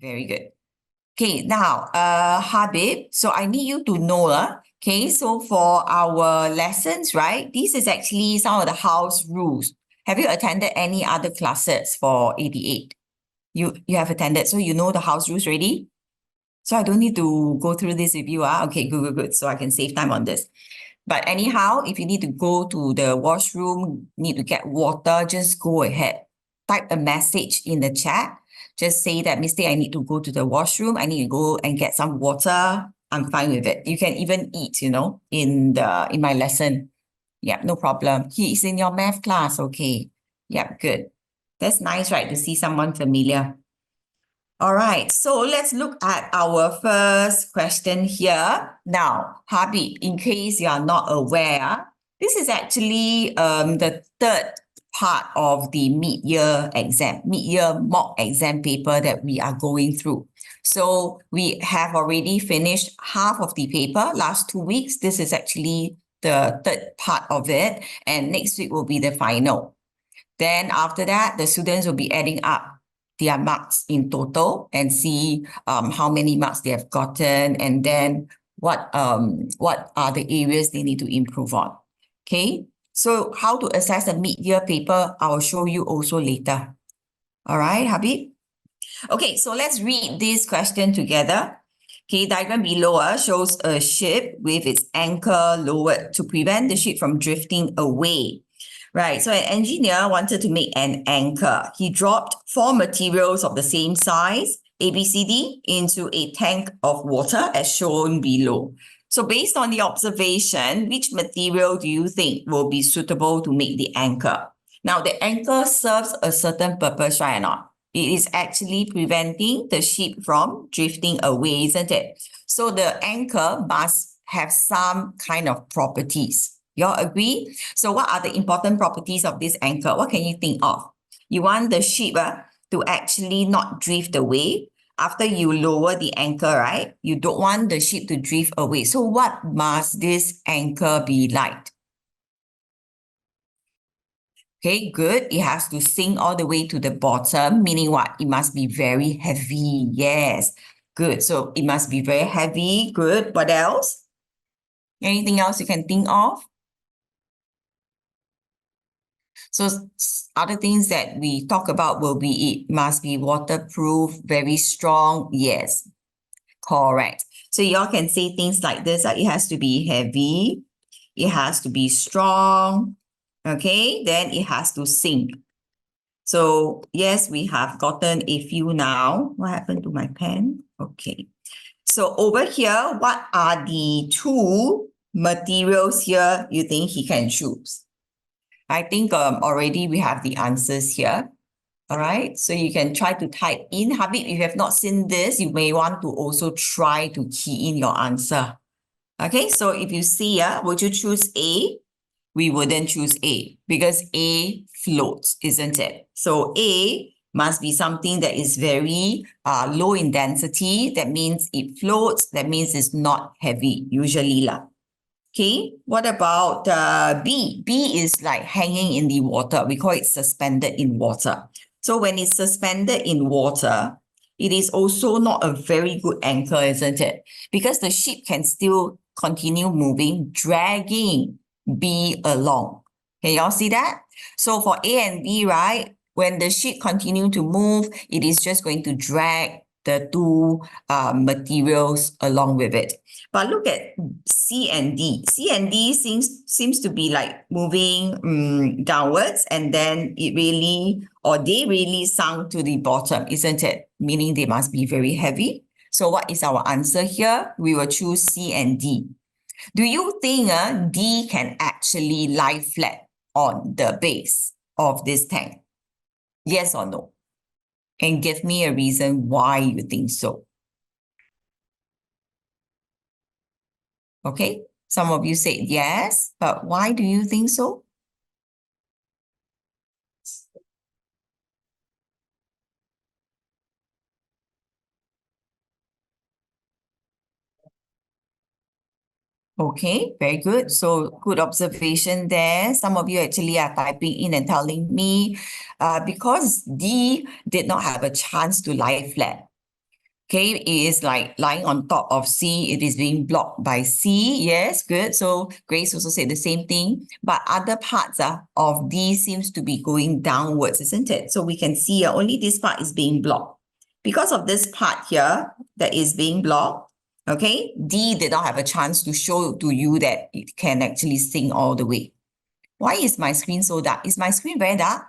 Very good. Okay, now, Habib, so I need you to know, okay, so for our lessons, right, this is actually some of the house rules. Have you attended any other classes for 88? You have attended, so you know the house rules already? So I don't need to go through this with you. Okay, good. So I can save time on this. But anyhow, if you need to go to the washroom, need to get water, just go ahead. Type a message in the chat. Just say that, Mister, I need to go to the washroom. I need to go and get some water. I'm fine with it. You can even eat, in my lesson. Yeah, no problem. He is in your math class. Okay. Yeah, good. That's nice, right? To see someone familiar. All right, so let's look at our first question here. Now, Habib, in case you are not aware, this is actually the third part of the mid-year exam, mid-year mock exam paper that we are going through. So we have already finished half of the paper last 2 weeks. This is actually the third part of it, and next week will be the final. Then after that, the students will be adding up their marks in total and see how many marks they have gotten, and then what are the areas they need to improve on. Okay, so how to assess a mid-year paper, I will show you also later. All right, Habib? Okay, so let's read this question together. Okay, diagram below shows a ship with its anchor lowered to prevent the ship from drifting away. Right, so an engineer wanted to make an anchor. He dropped 4 materials of the same size, A, B, C, D, into a tank of water as shown below. So based on the observation, which material do you think will be suitable to make the anchor? Now, the anchor serves a certain purpose, right or not? It is actually preventing the ship from drifting away, isn't it? So the anchor must have some kind of properties. You all agree? So what are the important properties of this anchor? What can you think of? You want the ship to actually not drift away. After you lower the anchor, right? You don't want the ship to drift away. So what must this anchor be like? Okay, good. It has to sink all the way to the bottom, meaning what? It must be very heavy. Yes, good. So it must be very heavy. Good. What else? Anything else you can think of? So other things that we talk about will be it must be waterproof, very strong. Yes, correct. So y'all can say things like this, like it has to be heavy, it has to be strong, okay? Then it has to sink. So yes, we have gotten a few now. What happened to my pen? Okay. So over here, what are the 2 materials here you think he can choose? I think already we have the answers here. All right, so you can try to type in. Habib, if you have not seen this, you may want to also try to key in your answer. Okay, so if you see, would you choose A? We wouldn't choose A because A floats, isn't it? So A must be something that is very low in density. That means it floats. That means it's not heavy, usually lah. Okay, what about B? B is like hanging in the water. We call it suspended in water. So when it's suspended in water, it is also not a very good anchor, isn't it? Because the ship can still continue moving, dragging B along. Can y'all see that? So for A and B, right, when the ship continue to move, it is just going to drag the 2 materials along with it. But look at C and D. C and D seems to be like moving downwards, and then they really sunk to the bottom, isn't it? Meaning they must be very heavy. So what is our answer here? We will choose C and D. Do you think D can actually lie flat on the base of this tank? Yes or no? And give me a reason why you think so. Okay, some of you said yes, but why do you think so? Okay, very good. So good observation there. Some of you actually are typing in and telling me because D did not have a chance to lie flat. Okay, it is like lying on top of C. It is being blocked by C. Yes, good. So Grace also said the same thing. But other parts of D seems to be going downwards, isn't it? So we can see only this part is being blocked. Because of this part here that is being blocked, okay, D did not have a chance to show to you that it can actually sing all the way. Why is my screen so dark? Is my screen very dark?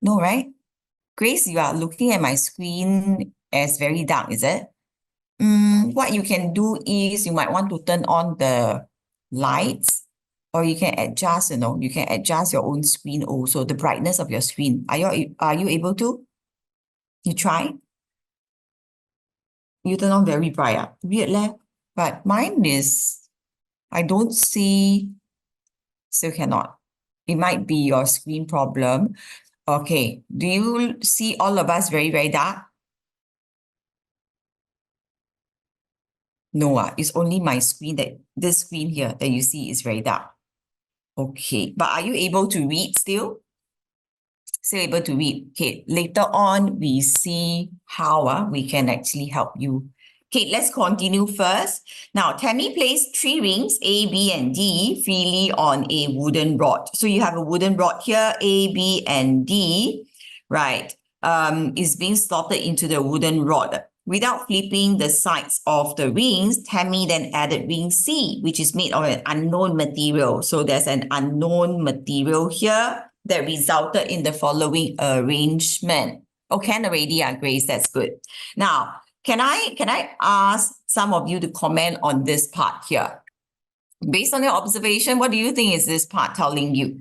No, right? Grace, you are looking at my screen as very dark, is it? What you can do is you might want to turn on the lights, or you can adjust, you can adjust your own screen also, the brightness of your screen. Are you able to? You try? You turn on very bright. Weird leh. But mine is, I don't see, still cannot. It might be your screen problem. Okay. Do you see all of us very, very dark? No, it's only my screen this screen here that you see is very dark. Okay, but are you able to read still? Still able to read. Okay, later on, we see how we can actually help you. Okay, let's continue first. Now, Tammy placed 3 rings, A, B, and D, freely on a wooden rod. So you have a wooden rod here, A, B, and D, right? Is being slotted into the wooden rod. Without flipping the sides of the rings, Tammy then added ring C, which is made of an unknown material. So there's an unknown material here that resulted in the following arrangement. Oh, can already, Grace, that's good. Now, can I ask some of you to comment on this part here? Based on your observation, what do you think is this part telling you?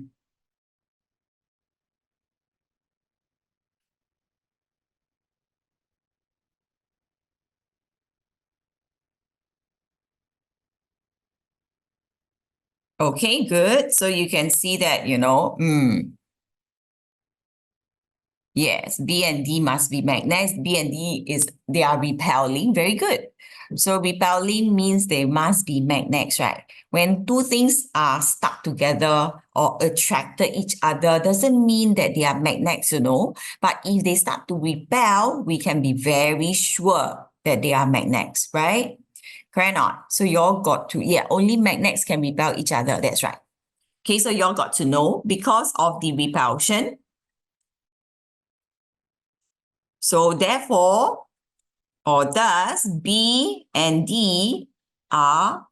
Okay, good. So you can see that, yes, B and D must be magnets. B and D they are repelling. Very good. So repelling means they must be magnets, right? When two things are stuck together or attracted each other, doesn't mean that they are magnets, But if they start to repel, we can be very sure that they are magnets, right? Correct or not? So you all got to, only magnets can repel each other. That's right. Okay, so you all got to know because of the repulsion. So therefore, or thus, B and D are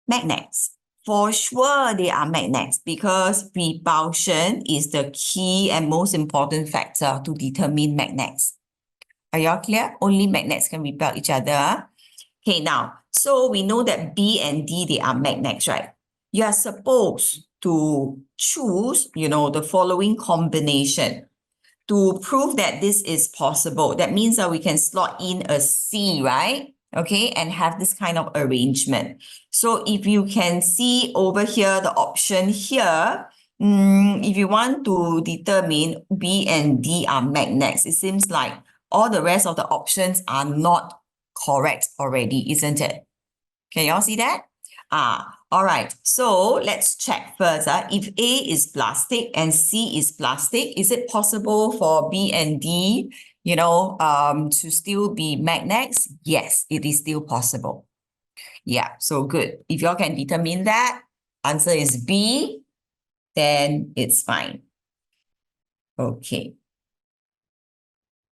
magnets. For sure, they are magnets because repulsion is the key and most important factor to determine magnets. Are y'all clear? Only magnets can repel each other. Okay, now, so we know that B and D, they are magnets, right? You are supposed to choose, the following combination to prove that this is possible. That means that we can slot in a C, right? Okay, and have this kind of arrangement. So if you can see over here, the option here, if you want to determine B and D are magnets, it seems like all the rest of the options are not correct already, isn't it? Can y'all see that? All right. So let's check first. If A is plastic and C is plastic, is it possible for B and D, to still be magnets? Yes, it is still possible. Yeah, so good. If y'all can determine that, answer is B, then it's fine. Okay.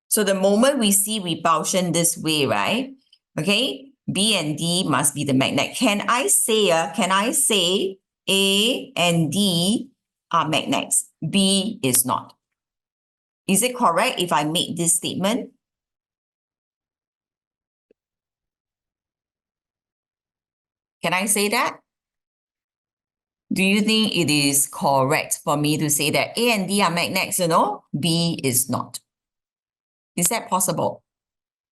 So the moment we see repulsion this way, right? Okay, B and D must be the magnet. Can I say A and D are magnets? B is not. Is it correct if I make this statement? Can I say that? Do you think it is correct for me to say that A and D are magnets, B is not? Is that possible?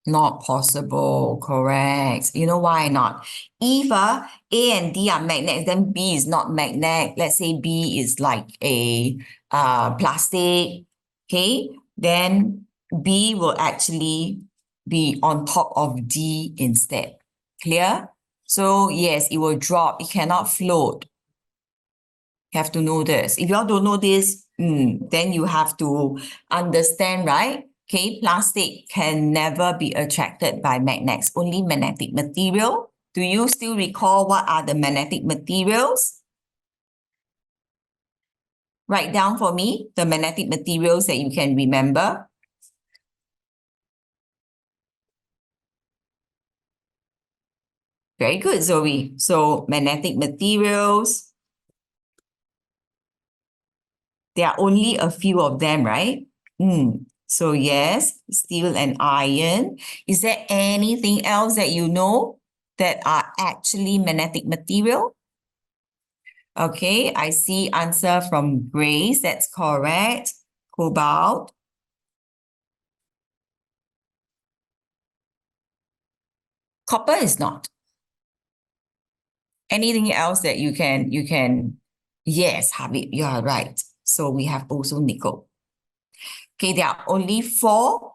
Not possible, correct. You know why not? If A and D are magnets, then B is not magnet. Let's say B is like a plastic, okay? Then B will actually be on top of D instead. Clear? So yes, it will drop. It cannot float. You have to know this. If you all don't know this, then you have to understand, right? Okay, plastic can never be attracted by magnets, only magnetic material. Do you still recall what are the magnetic materials? Write down for me the magnetic materials that you can remember. Very good, Zoe. So magnetic materials, there are only a few of them, right? So yes, steel and iron. Is there anything else that you know that are actually magnetic material? Okay, I see answer from Grace. That's correct. Cobalt. Copper is not. Anything else that you can, yes, Habib, you are right. So we have also nickel. Okay, there are only 4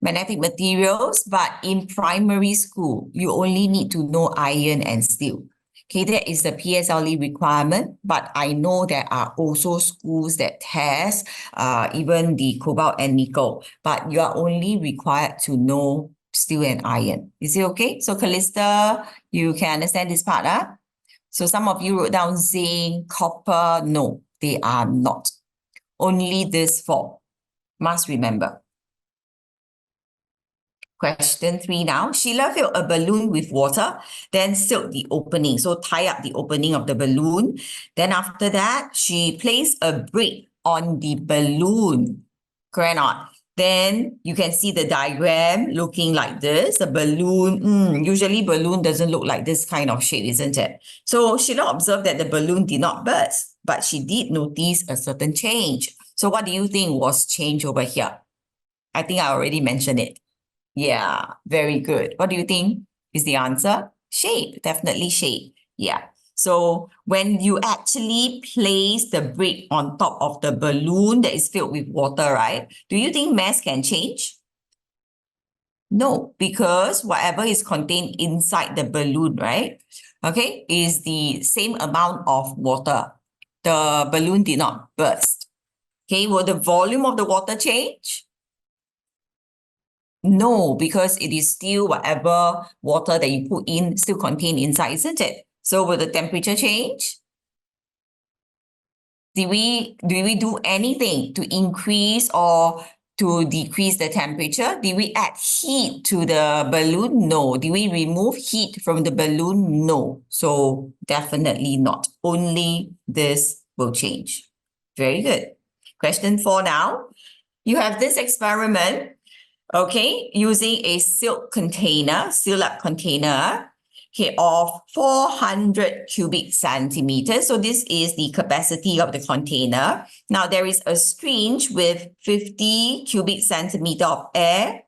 magnetic materials, but in primary school, you only need to know iron and steel. Okay, that is the PSLE requirement, but I know there are also schools that test even the cobalt and nickel, but you are only required to know steel and iron. Is it okay? So Callista, you can understand this part, huh? So some of you wrote down zinc, copper. No, they are not. Only this 4. Must remember. Question 3 now. Sheila filled a balloon with water, then sealed the opening. So tie up the opening of the balloon. Then after that, she placed a brick on the balloon. Correct or not? Then you can see the diagram looking like this. The balloon, usually balloon doesn't look like this kind of shape, isn't it? So Sheila observed that the balloon did not burst, but she did notice a certain change. So what do you think was changed over here? I think I already mentioned it. Yeah, very good. What do you think is the answer? Shape, definitely shape. Yeah. So when you actually place the brick on top of the balloon that is filled with water, right? Do you think mass can change? No, because whatever is contained inside the balloon, right? Okay, is the same amount of water. The balloon did not burst. Okay, will the volume of the water change? No, because it is still whatever water that you put in still contained inside, isn't it? So will the temperature change? Do we do anything to increase or to decrease the temperature? Did we add heat to the balloon? No. Did we remove heat from the balloon? No. So definitely not. Only this will change. Very good. Question 4 now. You have this experiment. Okay, using a sealed up container, okay, of 400 cubic centimeters. So this is the capacity of the container. Now there is a syringe with 50 cubic centimeter of air.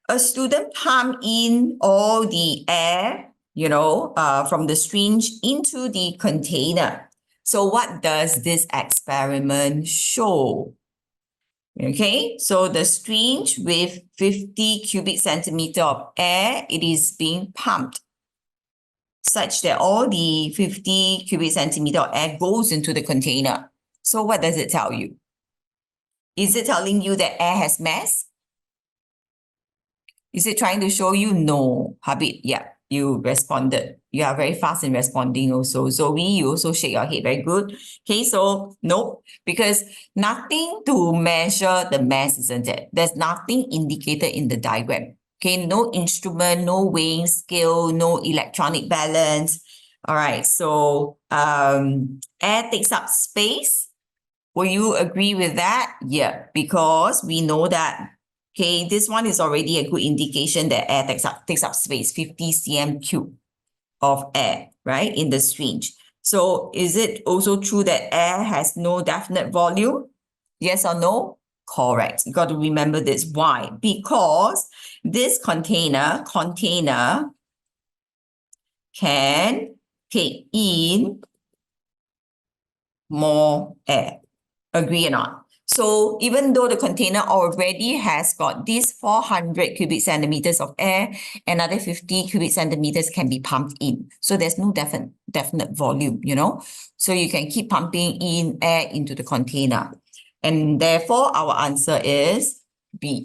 A student pump in all the air, from the syringe into the container. So what does this experiment show? Okay, so the syringe with 50 cubic centimeter of air, it is being pumped such that all the 50 cubic centimeter of air goes into the container. So what does it tell you? Is it telling you that air has mass? Is it trying to show you? No, Habib, yeah, you responded. You are very fast in responding also. Zoe, you also shake your head, very good. Okay, so no, because nothing to measure the mass, isn't it? There's nothing indicated in the diagram. Okay, no instrument, no weighing scale, no electronic balance. All right, so air takes up space. Will you agree with that? Yeah, because we know that, okay, this one is already a good indication that air takes up space, 50 cm cube of air, right, in the syringe. So is it also true that air has no definite volume? Yes or no? Correct. You got to remember this. Why? Because this container can take in more air. Agree or not? So even though the container already has got these 400 cubic centimeters of air, another 50 cubic centimeters can be pumped in. So there's no definite volume, So you can keep pumping in air into the container. And therefore, our answer is B.